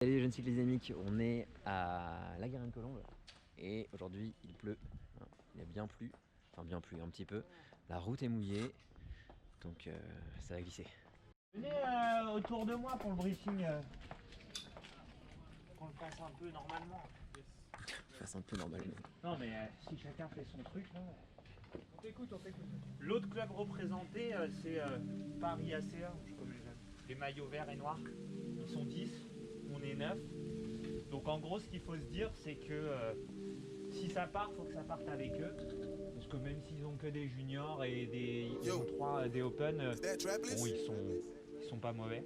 Salut les jeunes cyclistes amis, on est à la Garenne-Colombes et aujourd'hui il pleut, il a bien plu, enfin bien plu un petit peu, la route est mouillée donc ça va glisser. Venez autour de moi pour le briefing, qu'on le fasse un peu normalement. Fasse un peu normalement. Non mais si chacun fait son truc là. On t'écoute. L'autre club représenté c'est Paris ACA, je connais les maillots verts et noirs. Ils sont 10, on est 9. Donc en gros ce qu'il faut se dire c'est que si ça part, faut que ça parte avec eux. Parce que même s'ils ont que des juniors et ils ont 3 des open, bon, ils sont pas mauvais.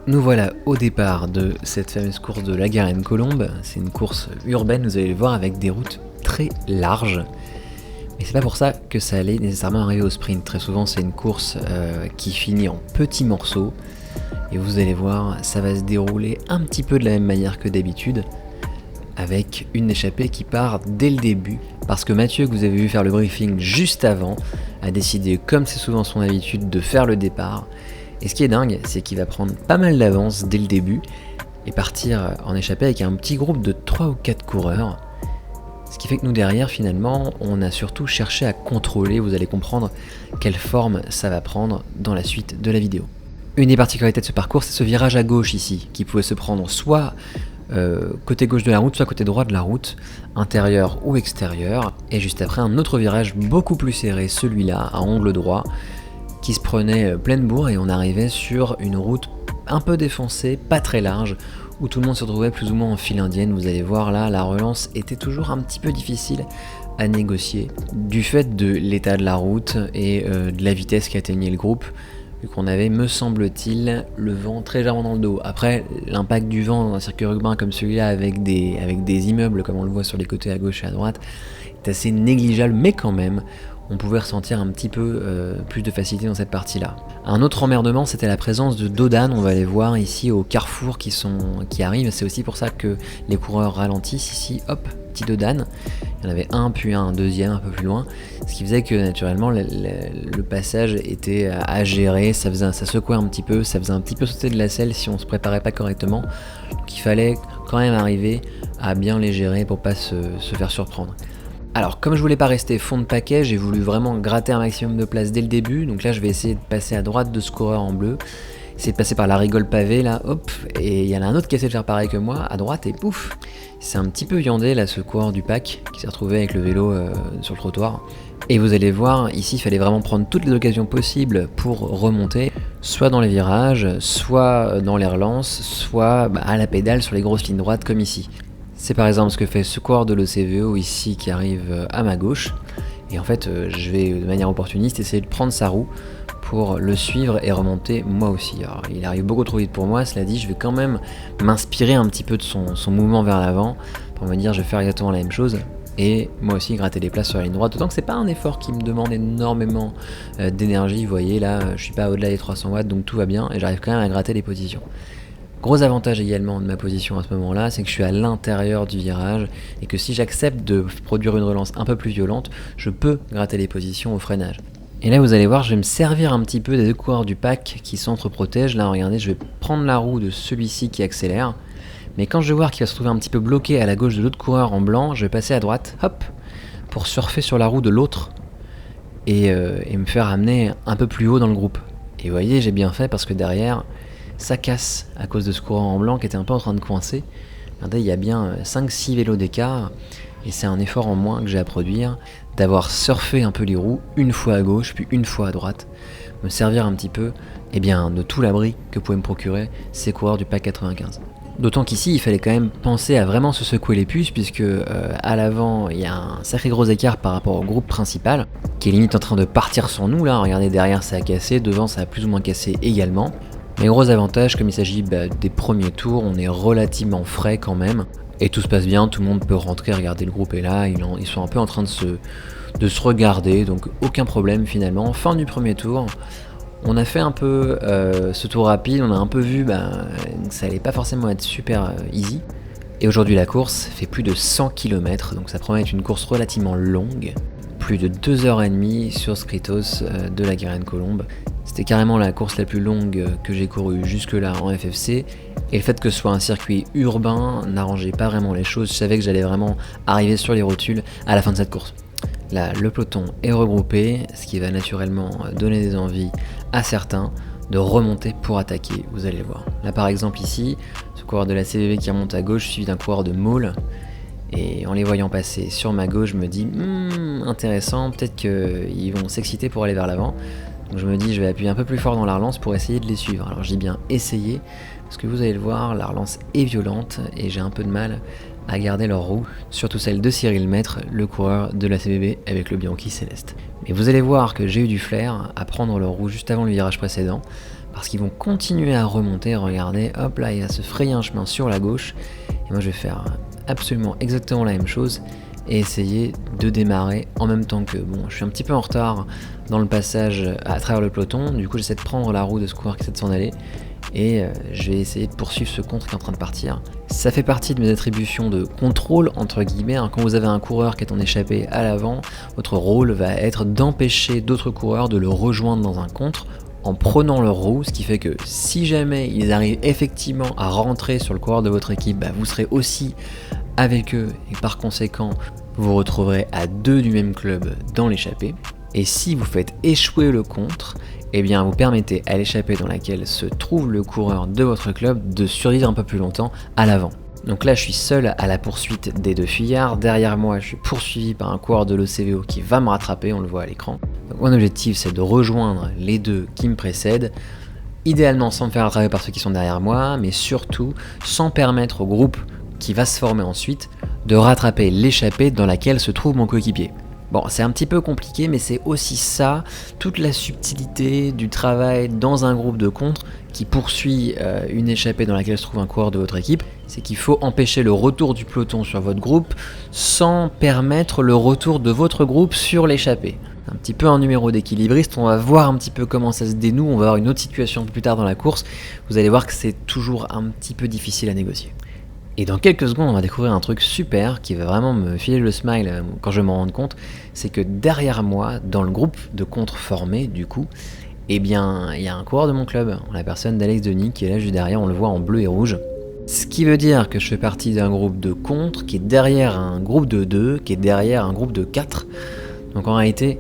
Nous voilà au départ de cette fameuse course de la Garenne-Colombes. C'est une course urbaine, vous allez le voir, avec des routes très larges. Mais c'est pas pour ça que ça allait nécessairement arriver au sprint. Très souvent c'est une course qui finit en petits morceaux. Et vous allez voir, ça va se dérouler un petit peu de la même manière que d'habitude, avec une échappée qui part dès le début, parce que Mathieu, que vous avez vu faire le briefing juste avant, a décidé, comme c'est souvent son habitude, de faire le départ. Et ce qui est dingue, c'est qu'il va prendre pas mal d'avance dès le début, et partir en échappée avec un petit groupe de 3 ou 4 coureurs. Ce qui fait que nous derrière, finalement, on a surtout cherché à contrôler, vous allez comprendre quelle forme ça va prendre dans la suite de la vidéo. Une des particularités de ce parcours, c'est ce virage à gauche ici, qui pouvait se prendre soit côté gauche de la route, soit côté droit de la route, intérieur ou extérieur, et juste après un autre virage beaucoup plus serré, celui-là, à angle droit, qui se prenait pleine bourre, et on arrivait sur une route un peu défoncée, pas très large, où tout le monde se retrouvait plus ou moins en file indienne. Vous allez voir là, la relance était toujours un petit peu difficile à négocier, du fait de l'état de la route et de la vitesse qu'atteignait le groupe, vu qu'on avait, me semble-t-il, le vent très légèrement dans le dos. Après, l'impact du vent dans un circuit urbain comme celui-là, avec des immeubles, comme on le voit sur les côtés à gauche et à droite, est assez négligeable, mais quand même, on pouvait ressentir un petit peu plus de facilité dans cette partie-là. Un autre emmerdement, c'était la présence de dodanes, on va les voir ici au carrefour qui arrivent, c'est aussi pour ça que les coureurs ralentissent ici, hop, petit dodane. Il y en avait un, puis un deuxième un peu plus loin, ce qui faisait que naturellement le passage était à gérer, ça secouait un petit peu, ça faisait un petit peu sauter de la selle si on se préparait pas correctement, donc il fallait quand même arriver à bien les gérer pour pas se faire surprendre. Alors comme je voulais pas rester fond de paquet, j'ai voulu vraiment gratter un maximum de place dès le début, donc là je vais essayer de passer à droite de ce coureur en bleu, essayer de passer par la rigole pavée là, hop, et il y en a un autre qui essaie de faire pareil que moi, à droite, et pouf, c'est un petit peu viandé là ce coureur du pack, qui s'est retrouvé avec le vélo sur le trottoir. Et vous allez voir, ici il fallait vraiment prendre toutes les occasions possibles pour remonter, soit dans les virages, soit dans les relances, soit à la pédale sur les grosses lignes droites comme ici. C'est par exemple ce que fait ce coureur de l'OCVO ici qui arrive à ma gauche. Et en fait, je vais de manière opportuniste essayer de prendre sa roue pour le suivre et remonter moi aussi. Alors, il arrive beaucoup trop vite pour moi, cela dit, je vais quand même m'inspirer un petit peu de son mouvement vers l'avant pour me dire je vais faire exactement la même chose. Et moi aussi gratter des places sur la ligne droite, d'autant que c'est pas un effort qui me demande énormément d'énergie. Vous voyez là, je suis pas au-delà des 300 watts, donc tout va bien et j'arrive quand même à gratter les positions. Gros avantage également de ma position à ce moment-là, c'est que je suis à l'intérieur du virage et que si j'accepte de produire une relance un peu plus violente, je peux gratter les positions au freinage. Et là vous allez voir, je vais me servir un petit peu des deux coureurs du pack qui s'entre-protègent. Là regardez, je vais prendre la roue de celui-ci qui accélère, mais quand je vais voir qu'il va se trouver un petit peu bloqué à la gauche de l'autre coureur en blanc, je vais passer à droite, hop, pour surfer sur la roue de l'autre et me faire amener un peu plus haut dans le groupe. Et vous voyez, j'ai bien fait parce que derrière, ça casse à cause de ce coureur en blanc qui était un peu en train de coincer. Regardez, il y a bien 5-6 vélos d'écart et c'est un effort en moins que j'ai à produire d'avoir surfé un peu les roues, une fois à gauche puis une fois à droite, me servir un petit peu de tout l'abri que pouvaient me procurer ces coureurs du pack 95. D'autant qu'ici il fallait quand même penser à vraiment se secouer les puces puisque à l'avant il y a un sacré gros écart par rapport au groupe principal qui est limite en train de partir sur nous là. Regardez, derrière ça a cassé, devant ça a plus ou moins cassé également. Mais gros avantage, comme il s'agit des premiers tours, on est relativement frais quand même. Et tout se passe bien, tout le monde peut rentrer, regarder le groupe est là, ils sont un peu en train de se regarder, donc aucun problème finalement. Fin du premier tour, on a fait un peu ce tour rapide, on a un peu vu que ça allait pas forcément être super easy. Et aujourd'hui la course fait plus de 100 km, donc ça promet d'être une course relativement longue. Plus de 2h30 sur Skritos de la Garenne-Colombes. C'était C'était carrément la course la plus longue que j'ai courue jusque-là en FFC, et le fait que ce soit un circuit urbain n'arrangeait pas vraiment les choses. Je savais que j'allais vraiment arriver sur les rotules à la fin de cette course. Là, le peloton est regroupé, ce qui va naturellement donner des envies à certains de remonter pour attaquer, vous allez le voir. Là par exemple ici, ce coureur de la CVV qui remonte à gauche suivi d'un coureur de Maule, et en les voyant passer sur ma gauche, je me dis intéressant, peut-être qu'ils vont s'exciter pour aller vers l'avant. Donc je me dis je vais appuyer un peu plus fort dans la relance pour essayer de les suivre. Alors je dis bien essayer, parce que vous allez le voir, la relance est violente et j'ai un peu de mal à garder leur roue, surtout celle de Cyril Maître, le coureur de la CVB avec le Bianchi Céleste. Mais vous allez voir que j'ai eu du flair à prendre leur roue juste avant le virage précédent, parce qu'ils vont continuer à remonter, regardez, hop là, il va se frayer un chemin sur la gauche, et moi je vais faire absolument exactement la même chose, et essayer de démarrer en même temps que bon, je suis un petit peu en retard dans le passage à travers le peloton, du coup j'essaie de prendre la roue de ce coureur qui essaie de s'en aller, et je vais essayer de poursuivre ce contre qui est en train de partir. Ça fait partie de mes attributions de contrôle entre guillemets, hein. Quand vous avez un coureur qui est en échappée à l'avant, votre rôle va être d'empêcher d'autres coureurs de le rejoindre dans un contre en prenant leur roue, ce qui fait que si jamais ils arrivent effectivement à rentrer sur le coureur de votre équipe, vous serez aussi avec eux et par conséquent vous vous retrouverez à deux du même club dans l'échappée. Et si vous faites échouer le contre, eh bien vous permettez à l'échappée dans laquelle se trouve le coureur de votre club de survivre un peu plus longtemps à l'avant. Donc là je suis seul à la poursuite des deux fuyards, derrière moi je suis poursuivi par un coureur de l'OCVO qui va me rattraper, on le voit à l'écran. Donc mon objectif c'est de rejoindre les deux qui me précèdent, idéalement sans me faire rattraper par ceux qui sont derrière moi, mais surtout sans permettre au groupe qui va se former ensuite de rattraper l'échappée dans laquelle se trouve mon coéquipier. Bon, c'est un petit peu compliqué, mais c'est aussi ça, toute la subtilité du travail dans un groupe de contre qui poursuit une échappée dans laquelle se trouve un coureur de votre équipe. C'est qu'il faut empêcher le retour du peloton sur votre groupe sans permettre le retour de votre groupe sur l'échappée. Un petit peu un numéro d'équilibriste, on va voir un petit peu comment ça se dénoue, on va avoir une autre situation plus tard dans la course. Vous allez voir que c'est toujours un petit peu difficile à négocier. Et dans quelques secondes, on va découvrir un truc super qui va vraiment me filer le smile quand je m'en rends compte. C'est que derrière moi, dans le groupe de contre formé, du coup, eh bien, il y a un coureur de mon club, la personne d'Alex Denis, qui est là juste derrière, on le voit en bleu et rouge. Ce qui veut dire que je fais partie d'un groupe de contre, qui est derrière un groupe de 2, qui est derrière un groupe de 4. Donc en réalité,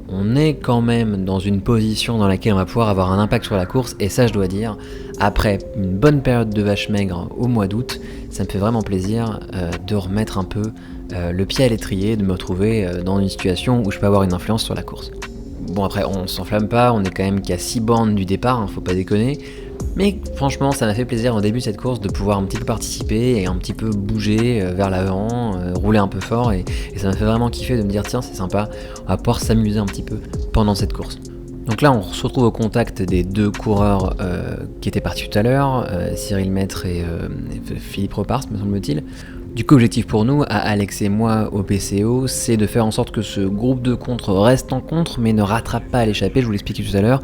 on est quand même dans une position dans laquelle on va pouvoir avoir un impact sur la course, et ça je dois dire, après une bonne période de vache maigre au mois d'août, ça me fait vraiment plaisir de remettre un peu le pied à l'étrier, de me retrouver dans une situation où je peux avoir une influence sur la course. Bon après on s'enflamme pas, on est quand même qu'à 6 bornes du départ, hein, faut pas déconner, mais franchement ça m'a fait plaisir au début de cette course de pouvoir un petit peu participer et un petit peu bouger vers l'avant, rouler un peu fort, et ça m'a fait vraiment kiffer de me dire tiens c'est sympa, on va pouvoir s'amuser un petit peu pendant cette course. Donc là on se retrouve au contact des deux coureurs qui étaient partis tout à l'heure, Cyril Maître et Philippe Repars me semble-t-il. Du coup objectif pour nous, à Alex et moi au PCO, c'est de faire en sorte que ce groupe de contre reste en contre mais ne rattrape pas à l'échappée, je vous l'expliquais tout à l'heure,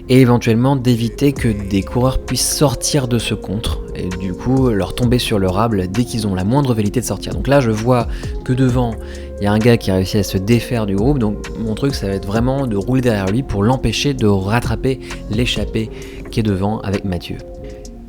et éventuellement d'éviter que des coureurs puissent sortir de ce contre et du coup leur tomber sur le rable dès qu'ils ont la moindre velléité de sortir. Donc là je vois que devant il y a un gars qui a réussi à se défaire du groupe, donc mon truc ça va être vraiment de rouler derrière lui pour l'empêcher de rattraper l'échappée qui est devant avec Mathieu.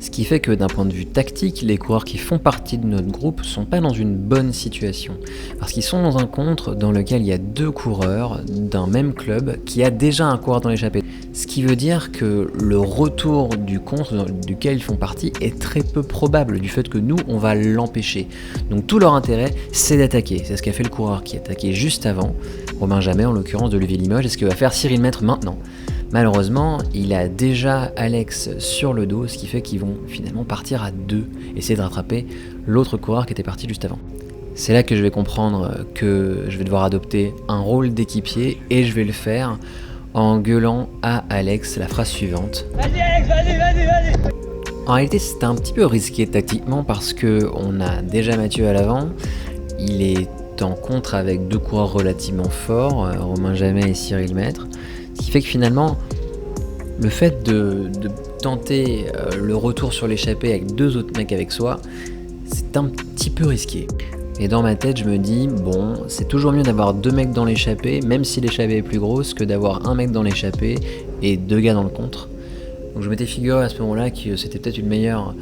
Ce qui fait que d'un point de vue tactique, les coureurs qui font partie de notre groupe sont pas dans une bonne situation. Parce qu'ils sont dans un contre dans lequel il y a deux coureurs d'un même club qui a déjà un coureur dans l'échappée. Ce qui veut dire que le retour du contre duquel ils font partie est très peu probable du fait que nous, on va l'empêcher. Donc tout leur intérêt, c'est d'attaquer. C'est ce qu'a fait le coureur qui a attaqué juste avant, Romain Jamet en l'occurrence de Levis-Limoges, et ce que va faire Cyril Maître maintenant. Malheureusement, il a déjà Alex sur le dos, ce qui fait qu'ils vont finalement partir à deux, essayer de rattraper l'autre coureur qui était parti juste avant. C'est là que je vais comprendre que je vais devoir adopter un rôle d'équipier, et je vais le faire en gueulant à Alex la phrase suivante. Vas-y Alex, vas-y. En réalité, c'était un petit peu risqué tactiquement parce que on a déjà Mathieu à l'avant, il est en contre avec deux coureurs relativement forts, Romain Jamet et Cyril Maître. Ce qui fait que finalement, le fait de tenter le retour sur l'échappée avec deux autres mecs avec soi, c'est un petit peu risqué. Et dans ma tête, je me dis, bon, c'est toujours mieux d'avoir deux mecs dans l'échappée, même si l'échappée est plus grosse, que d'avoir un mec dans l'échappée et 2 gars dans le contre. Donc je m'étais figuré à ce moment-là que c'était peut-être une meilleure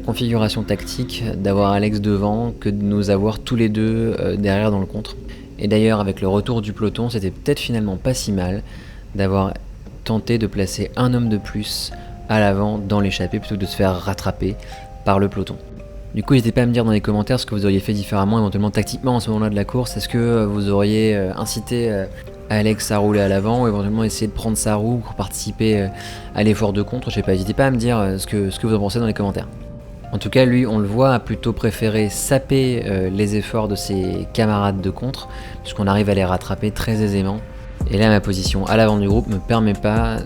configuration tactique d'avoir Alex devant que de nous avoir tous les deux derrière dans le contre. Et d'ailleurs avec le retour du peloton, c'était peut-être finalement pas si mal d'avoir tenté de placer un homme de plus à l'avant dans l'échappée plutôt que de se faire rattraper par le peloton. Du coup, n'hésitez pas à me dire dans les commentaires ce que vous auriez fait différemment, éventuellement tactiquement à ce moment-là de la course. Est-ce que vous auriez incité Alex à rouler à l'avant ou éventuellement essayer de prendre sa roue pour participer à l'effort de contre? Je sais pas, n'hésitez pas à me dire ce que vous en pensez dans les commentaires. En tout cas, lui, on le voit, a plutôt préféré saper les efforts de ses camarades de contre, puisqu'on arrive à les rattraper très aisément. Et là, ma position à l'avant du groupe me permet pas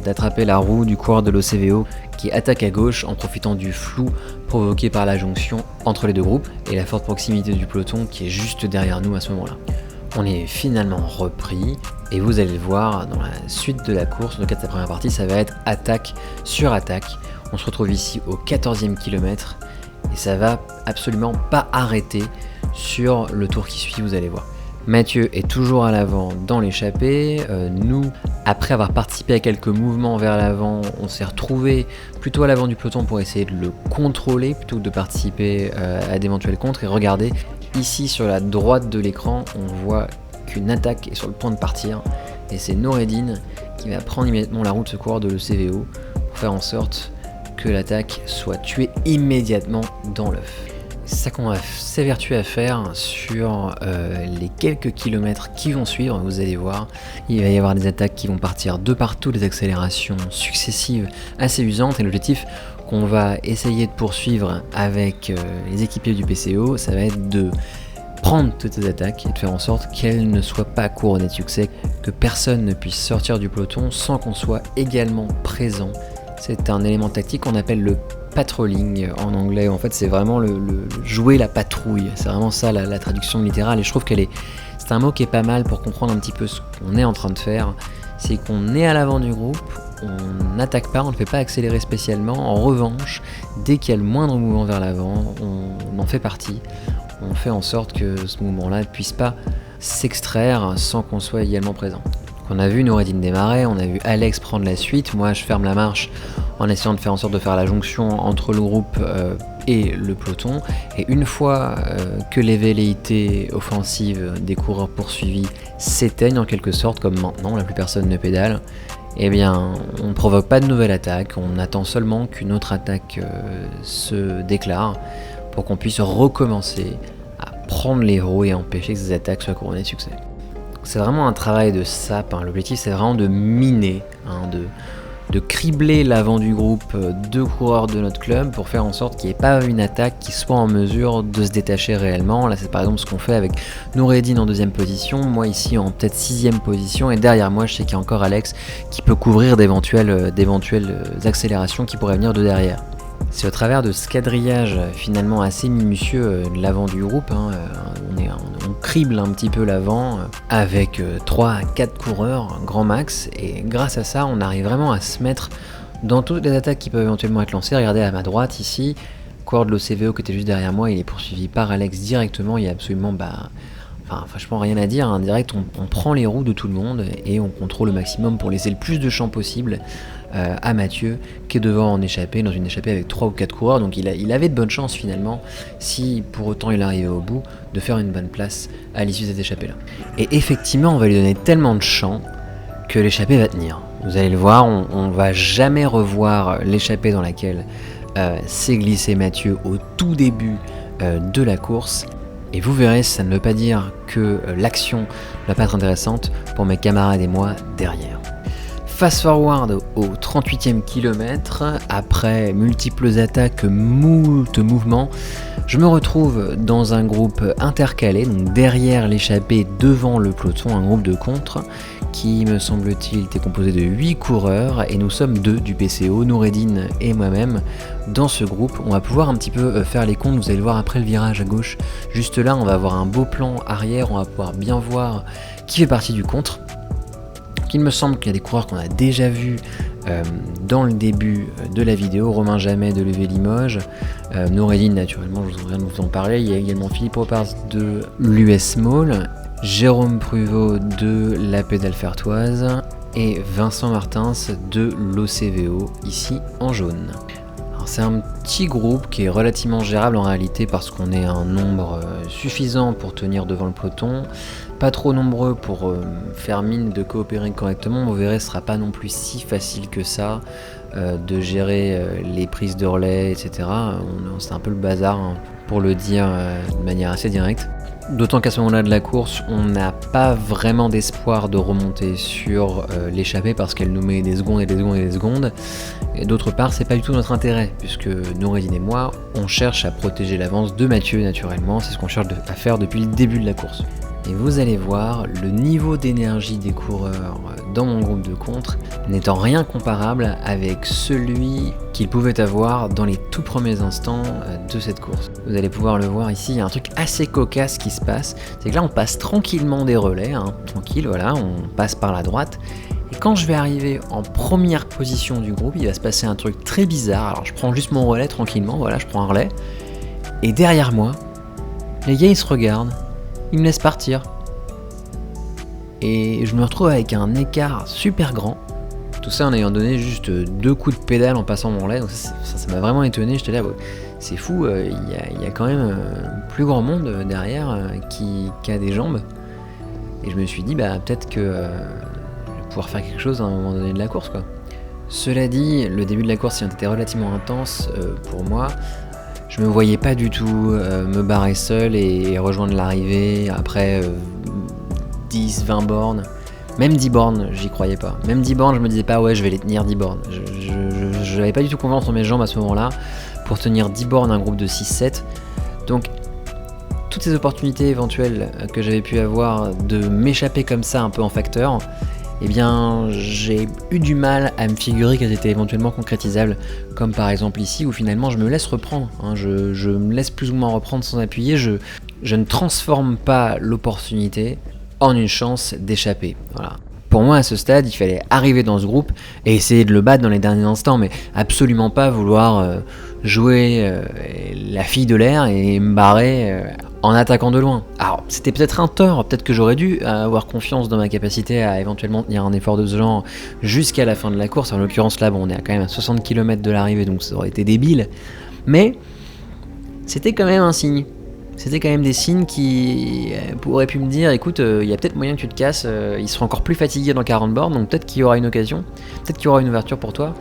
d'attraper la roue du coureur de l'OCVO qui attaque à gauche en profitant du flou provoqué par la jonction entre les deux groupes et la forte proximité du peloton qui est juste derrière nous à ce moment-là. On est finalement repris et vous allez le voir dans la suite de la course, dans le cas de sa première partie, ça va être attaque sur attaque. On se retrouve ici au 14e kilomètre et ça va absolument pas arrêter sur le tour qui suit, vous allez voir. Mathieu est toujours à l'avant dans l'échappée. Nous, après avoir participé à quelques mouvements vers l'avant, on s'est retrouvé plutôt à l'avant du peloton pour essayer de le contrôler plutôt que de participer à d'éventuels contres. Et regardez, ici sur la droite de l'écran, on voit qu'une attaque est sur le point de partir. Et c'est Noureddine qui va prendre immédiatement la roue de ce coureur de l'ECVO pour faire en sorte que l'attaque soit tuée immédiatement dans l'œuf. C'est ça qu'on va s'évertuer à faire sur les quelques kilomètres qui vont suivre, vous allez voir. Il va y avoir des attaques qui vont partir de partout, des accélérations successives assez usantes. Et l'objectif qu'on va essayer de poursuivre avec les équipiers du PCO, ça va être de prendre toutes ces attaques et de faire en sorte qu'elles ne soient pas couronnées de succès, que personne ne puisse sortir du peloton sans qu'on soit également présent. C'est un élément tactique qu'on appelle le patrolling en anglais. En fait, c'est vraiment le jouer la patrouille. C'est vraiment ça la traduction littérale. Et je trouve c'est un mot qui est pas mal pour comprendre un petit peu ce qu'on est en train de faire. C'est qu'on est à l'avant du groupe, on n'attaque pas, on ne fait pas accélérer spécialement. En revanche, dès qu'il y a le moindre mouvement vers l'avant, on en fait partie. On fait en sorte que ce mouvement-là ne puisse pas s'extraire sans qu'on soit également présent. On a vu Noureddine démarrer, on a vu Alex prendre la suite. Moi, je ferme la marche en essayant de faire en sorte de faire la jonction entre le groupe et le peloton. Et une fois que les velléités offensives des coureurs poursuivis s'éteignent en quelque sorte, comme maintenant, là plus personne ne pédale, eh bien, on ne provoque pas de nouvelle attaque. On attend seulement qu'une autre attaque se déclare pour qu'on puisse recommencer à prendre les roues et empêcher que ces attaques soient couronnées de succès. C'est vraiment un travail de sape, l'objectif c'est vraiment de miner, de cribler l'avant du groupe de coureurs de notre club pour faire en sorte qu'il n'y ait pas une attaque qui soit en mesure de se détacher réellement. Là c'est par exemple ce qu'on fait avec Noureddine en 2e position, moi ici en peut-être 6e position, et derrière moi je sais qu'il y a encore Alex qui peut couvrir d'éventuelles accélérations qui pourraient venir de derrière. C'est au travers de ce quadrillage finalement assez minutieux de l'avant du groupe, on crible un petit peu l'avant avec 3 à 4 coureurs grand max, et grâce à ça on arrive vraiment à se mettre dans toutes les attaques qui peuvent éventuellement être lancées. Regardez à ma droite ici, coureur de l'OCVO qui était juste derrière moi, il est poursuivi par Alex directement, il y a absolument franchement rien à dire, direct on prend les roues de tout le monde et on contrôle au maximum pour laisser le plus de champ possible à Mathieu qui est devant en échappée, dans une échappée avec 3 ou 4 coureurs, donc il avait de bonnes chances finalement, si pour autant il arrivait au bout, de faire une bonne place à l'issue de cette échappée là. Et effectivement on va lui donner tellement de champ que l'échappée va tenir. Vous allez le voir, on va jamais revoir l'échappée dans laquelle s'est glissé Mathieu au tout début de la course. Et vous verrez, ça ne veut pas dire que l'action ne va pas être intéressante pour mes camarades et moi derrière. Fast forward au 38e kilomètre, après multiples attaques, moult mouvements, je me retrouve dans un groupe intercalé, donc derrière l'échappée, devant le peloton, un groupe de contre, qui me semble-t-il était composé de 8 coureurs, et nous sommes 2 du PCO, Noureddine et moi-même, dans ce groupe. On va pouvoir un petit peu faire les comptes, vous allez le voir après le virage à gauche, juste là on va avoir un beau plan arrière, on va pouvoir bien voir qui fait partie du contre. Il me semble qu'il y a des coureurs qu'on a déjà vus dans le début de la vidéo, Romain Jamet de Levé Limoges, Noureddine naturellement, je viens de vous en parler, il y a également Philippe Ropars de l'US Mall, Jérôme Pruvot de la Pédale Fertoise, et Vincent Martins de l'OCVO, ici en jaune. Alors, c'est un petit groupe qui est relativement gérable en réalité parce qu'on est un nombre suffisant pour tenir devant le peloton, pas trop nombreux pour faire mine de coopérer correctement. Vous verrez, ce sera pas non plus si facile que ça de gérer les prises de relais, etc. C'est un peu le bazar, hein, pour le dire de manière assez directe. D'autant qu'à ce moment-là de la course, on n'a pas vraiment d'espoir de remonter sur l'échappée parce qu'elle nous met des secondes et des secondes et des secondes. Et d'autre part, c'est pas du tout notre intérêt, puisque Noureddin et moi, on cherche à protéger l'avance de Mathieu naturellement, c'est ce qu'on cherche à faire depuis le début de la course. Et vous allez voir, le niveau d'énergie des coureurs dans mon groupe de contre n'étant rien comparable avec celui qu'ils pouvaient avoir dans les tout premiers instants de cette course. Vous allez pouvoir le voir ici, il y a un truc assez cocasse qui se passe, c'est que là on passe tranquillement des relais, tranquille, voilà, on passe par la droite, et quand je vais arriver en première position du groupe, il va se passer un truc très bizarre. Alors je prends juste mon relais tranquillement, voilà, je prends un relais, et derrière moi, les gars ils se regardent, ils me laissent partir. Et je me retrouve avec un écart super grand. Tout ça en ayant donné juste 2 coups de pédale en passant mon relais. Donc ça m'a vraiment étonné. J'étais là, c'est fou, il y a quand même plus grand monde derrière qui a des jambes. Et je me suis dit, peut-être que je vais pouvoir faire quelque chose à un moment donné de la course, quoi. Cela dit, le début de la course ayant été relativement intense pour moi, je me voyais pas du tout me barrer seul et rejoindre l'arrivée après 10-20 bornes. Même 10 bornes, j'y croyais pas. Même 10 bornes, je me disais pas, ouais, je vais les tenir 10 bornes. Je n'avais pas du tout confiance en mes jambes à ce moment-là pour tenir 10 bornes un groupe de 6-7. Donc, toutes ces opportunités éventuelles que j'avais pu avoir de m'échapper comme ça un peu en facteur, eh bien, j'ai eu du mal à me figurer qu'elles étaient éventuellement concrétisables, comme par exemple ici où finalement je me laisse reprendre, je me laisse plus ou moins reprendre sans appuyer, je ne transforme pas l'opportunité en une chance d'échapper. Voilà. Pour moi, à ce stade, il fallait arriver dans ce groupe et essayer de le battre dans les derniers instants, mais absolument pas vouloir jouer la fille de l'air et me barrer en attaquant de loin. Alors, c'était peut-être un tort, peut-être que j'aurais dû avoir confiance dans ma capacité à éventuellement tenir un effort de ce genre jusqu'à la fin de la course. En l'occurrence, là, on est quand même à 60 km de l'arrivée, donc ça aurait été débile. Mais c'était quand même un signe. C'était quand même des signes qui auraient pu me dire, écoute, il y a peut-être moyen que tu te casses, ils seront encore plus fatigués dans 40 bornes, donc peut-être qu'il y aura une occasion, peut-être qu'il y aura une ouverture pour toi,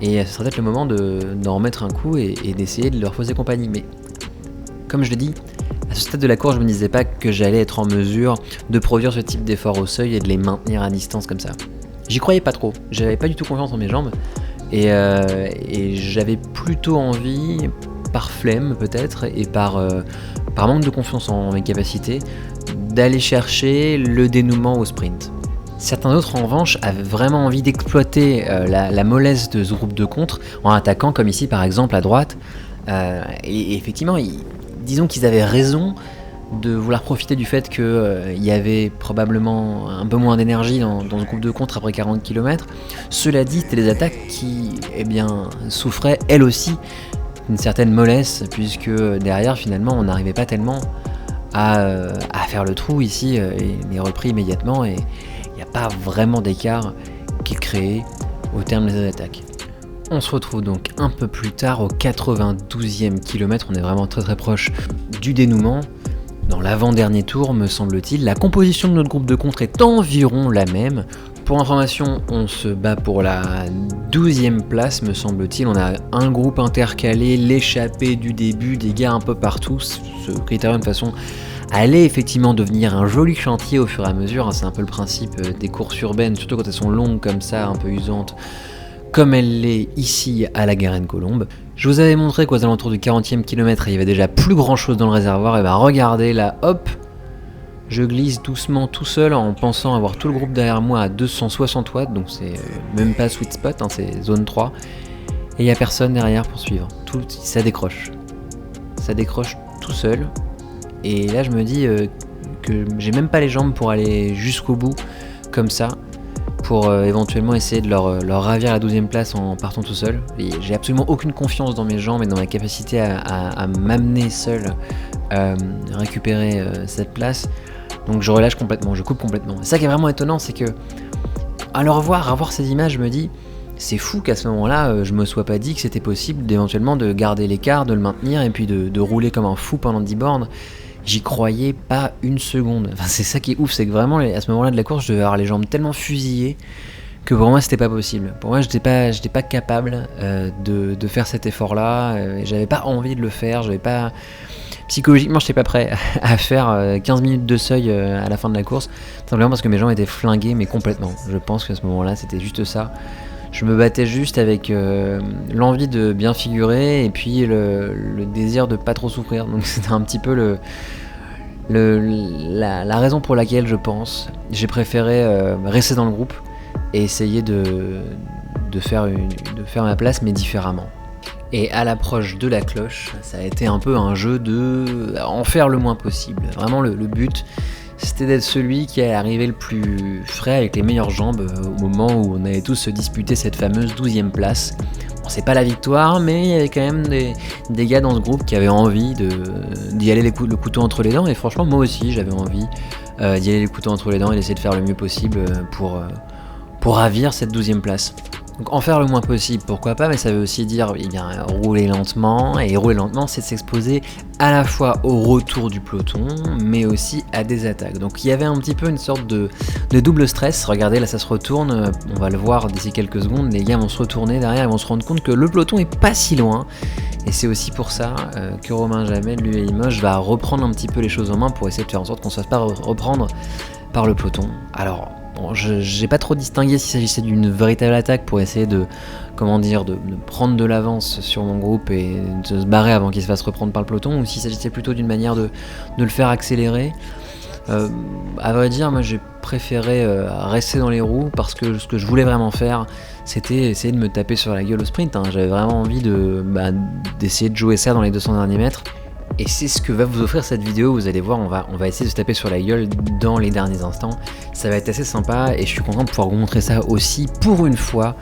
et ce sera peut-être le moment d'en remettre un coup et d'essayer de leur poser compagnie. Mais comme je l'ai dit, à ce stade de la course, je me disais pas que j'allais être en mesure de produire ce type d'effort au seuil et de les maintenir à distance comme ça. J'y croyais pas trop, j'avais pas du tout confiance en mes jambes, et j'avais plutôt envie, par flemme peut-être, et par manque de confiance en mes capacités, d'aller chercher le dénouement au sprint. Certains autres, en revanche, avaient vraiment envie d'exploiter la mollesse de ce groupe de contre en attaquant, comme ici par exemple à droite. Et effectivement, disons qu'ils avaient raison de vouloir profiter du fait qu'il y avait probablement un peu moins d'énergie dans ce groupe de contre après 40 km. Cela dit, c'était des attaques qui souffraient elles aussi une certaine mollesse, puisque derrière finalement on n'arrivait pas tellement à faire le trou ici, et les repris immédiatement, et il n'y a pas vraiment d'écart qui est créé au terme des attaques. On se retrouve donc un peu plus tard au 92e kilomètre, on est vraiment très très proche du dénouement. Dans l'avant-dernier tour, me semble-t-il, la composition de notre groupe de contre est environ la même. Pour information, on se bat pour la 12e place, me semble-t-il. On a un groupe intercalé, l'échappée du début, des gars un peu partout. Ce critérium, de façon, allait effectivement devenir un joli chantier au fur et à mesure. C'est un peu le principe des courses urbaines, surtout quand elles sont longues comme ça, un peu usantes, comme elle l'est ici à la Garenne-Colombes. Je vous avais montré qu'aux alentours du 40e kilomètre, il y avait déjà plus grand chose dans le réservoir. Et regardez là, hop, je glisse doucement tout seul en pensant avoir tout le groupe derrière moi à 260 watts, donc c'est même pas sweet spot, c'est zone 3. Et il n'y a personne derrière pour suivre. Ça décroche. Ça décroche tout seul. Et là je me dis que j'ai même pas les jambes pour aller jusqu'au bout comme ça, pour éventuellement essayer de leur ravir la 12e place en partant tout seul. Et j'ai absolument aucune confiance dans mes jambes et dans ma capacité à m'amener seul récupérer cette place. Donc je relâche complètement, je coupe complètement. C'est ça qui est vraiment étonnant, c'est que à le revoir, à voir ces images, je me dis, c'est fou qu'à ce moment-là, je me sois pas dit que c'était possible d'éventuellement de garder l'écart, de le maintenir et puis de rouler comme un fou pendant 10 bornes. J'y croyais pas une seconde. Enfin, c'est ça qui est ouf, c'est que vraiment à ce moment-là de la course, je devais avoir les jambes tellement fusillées que pour moi c'était pas possible. Pour moi j'étais pas capable de faire cet effort-là. Et j'avais pas envie de le faire. Psychologiquement, j'étais pas prêt à faire 15 minutes de seuil à la fin de la course, simplement parce que mes jambes étaient flinguées, mais complètement. Je pense qu'à ce moment-là, c'était juste ça. Je me battais juste avec l'envie de bien figurer et puis le désir de pas trop souffrir. Donc c'était un petit peu la raison pour laquelle, je pense, j'ai préféré rester dans le groupe et essayer de faire ma place, mais différemment. Et à l'approche de la cloche, ça a été un peu un jeu de en faire le moins possible. Vraiment, le but, c'était d'être celui qui allait arriver le plus frais avec les meilleures jambes au moment où on allait tous se disputer cette fameuse 12e place. Bon, c'est pas la victoire, mais il y avait quand même des gars dans ce groupe qui avaient envie d'y aller le couteau entre les dents. Et franchement, moi aussi, j'avais envie d'y aller le couteau entre les dents et d'essayer de faire le mieux possible pour ravir cette 12e place. Donc en faire le moins possible, pourquoi pas, mais ça veut aussi dire rouler lentement, et rouler lentement c'est de s'exposer à la fois au retour du peloton, mais aussi à des attaques. Donc il y avait un petit peu une sorte de double stress. Regardez, là ça se retourne, on va le voir d'ici quelques secondes, les gars vont se retourner derrière, ils vont se rendre compte que le peloton est pas si loin, et c'est aussi pour ça que Romain Jamel, lui à Limoges, va reprendre un petit peu les choses en main pour essayer de faire en sorte qu'on ne se fasse pas reprendre par le peloton. Alors, bon, j'ai pas trop distingué s'il s'agissait d'une véritable attaque pour essayer de prendre de l'avance sur mon groupe et de se barrer avant qu'il se fasse reprendre par le peloton, ou s'il s'agissait plutôt d'une manière de le faire accélérer. À vrai dire, moi j'ai préféré rester dans les roues parce que ce que je voulais vraiment faire, c'était essayer de me taper sur la gueule au sprint. J'avais vraiment envie d'essayer de jouer ça dans les 200 derniers mètres. Et c'est ce que va vous offrir cette vidéo. Vous allez voir, on va essayer de se taper sur la gueule dans les derniers instants. Ça va être assez sympa et je suis content de pouvoir vous montrer ça aussi pour une fois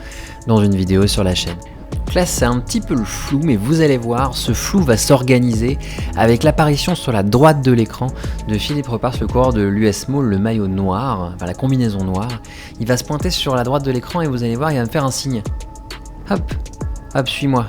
dans une vidéo sur la chaîne. Donc là c'est un petit peu le flou, mais vous allez voir, ce flou va s'organiser avec l'apparition sur la droite de l'écran de Philippe Repars, le coureur de l'US Mall, le maillot noir, enfin la combinaison noire. Il va se pointer sur la droite de l'écran et vous allez voir, il va me faire un signe. Hop, suis-moi.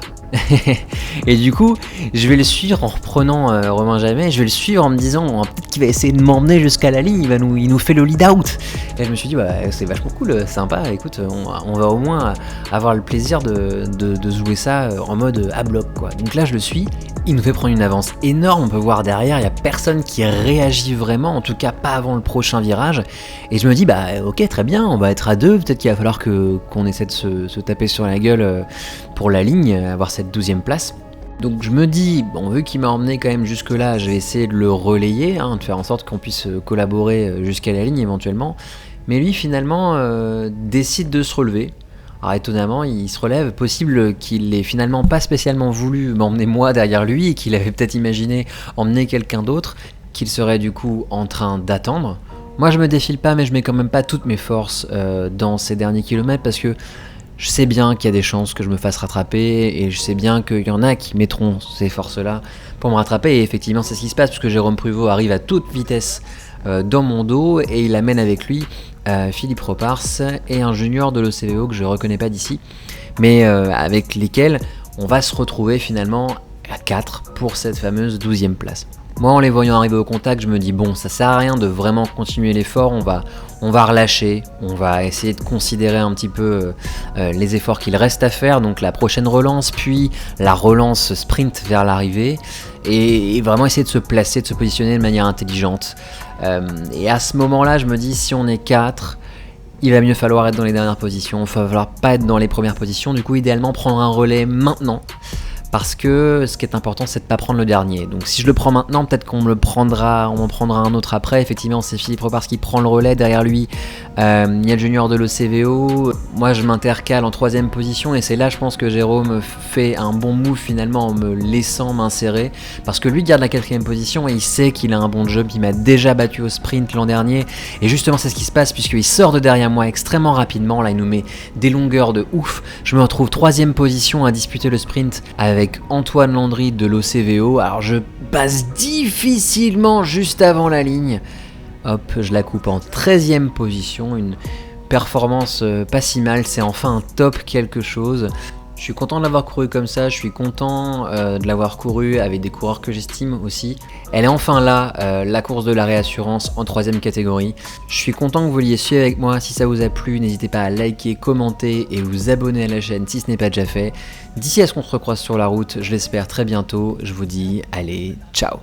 Et du coup, je vais le suivre en reprenant Romain Jamel, je vais le suivre en me disant peut-être qu'il va essayer de m'emmener jusqu'à la ligne, il nous fait le lead out. Et je me suis dit c'est vachement cool, sympa, écoute, on va au moins avoir le plaisir de jouer ça en mode à bloc quoi. Donc là je le suis, il nous fait prendre une avance énorme, on peut voir derrière, il n'y a personne qui réagit vraiment, en tout cas pas avant le prochain virage. Et je me dis ok très bien, on va être à deux, peut-être qu'il va falloir qu'on essaie de se taper sur la gueule pour la ligne, avoir cette 12e place. Donc je me dis, vu qu'il m'a emmené quand même jusque là, je vais essayer de le relayer, de faire en sorte qu'on puisse collaborer jusqu'à la ligne éventuellement. Mais lui finalement décide de se relever. Alors étonnamment, il se relève, possible qu'il ait finalement pas spécialement voulu m'emmener moi derrière lui et qu'il avait peut-être imaginé emmener quelqu'un d'autre, qu'il serait du coup en train d'attendre. Moi je me défile pas, mais je mets quand même pas toutes mes forces dans ces derniers kilomètres parce que je sais bien qu'il y a des chances que je me fasse rattraper et je sais bien qu'il y en a qui mettront ces forces-là pour me rattraper, et effectivement c'est ce qui se passe puisque Jérôme Pruvot arrive à toute vitesse dans mon dos et il amène avec lui Philippe Repars et un junior de l'OCVO que je reconnais pas d'ici, mais avec lesquels on va se retrouver finalement à 4 pour cette fameuse 12e place. Moi en les voyant arriver au contact, je me dis ça sert à rien de vraiment continuer l'effort, on va relâcher, on va essayer de considérer un petit peu les efforts qu'il reste à faire, donc la prochaine relance, puis la relance sprint vers l'arrivée, et vraiment essayer de se placer, de se positionner de manière intelligente. Et à ce moment-là, je me dis, si on est 4, il va mieux falloir être dans les dernières positions, il va falloir pas être dans les premières positions, du coup idéalement prendre un relais maintenant. Parce que ce qui est important, c'est de ne pas prendre le dernier. Donc si je le prends maintenant, peut-être qu'on m'en prendra un autre après. Effectivement, c'est Philippe Repars qui prend le relais. Derrière lui, il y a le junior de l'OCVO. Moi, je m'intercale en 3e position. Et c'est là, je pense que Jérôme fait un bon move finalement en me laissant m'insérer. Parce que lui garde la 4e position et il sait qu'il a un bon job. Il m'a déjà battu au sprint l'an dernier. Et justement, c'est ce qui se passe puisqu'il sort de derrière moi extrêmement rapidement. Là, il nous met des longueurs de ouf. Je me retrouve 3e position à disputer le sprint avec Antoine Landry de l'OCVO. Alors je passe difficilement juste avant la ligne. Hop, je la coupe en 13e position, une performance pas si mal, c'est enfin un top quelque chose. Je suis content de l'avoir couru comme ça, je suis content de l'avoir couru avec des coureurs que j'estime aussi. Elle est enfin là, la course de la réassurance en 3ème catégorie. Je suis content que vous vouliez suivre avec moi, si ça vous a plu, n'hésitez pas à liker, commenter et vous abonner à la chaîne si ce n'est pas déjà fait. D'ici à ce qu'on se recroise sur la route, je l'espère très bientôt, je vous dis allez, ciao.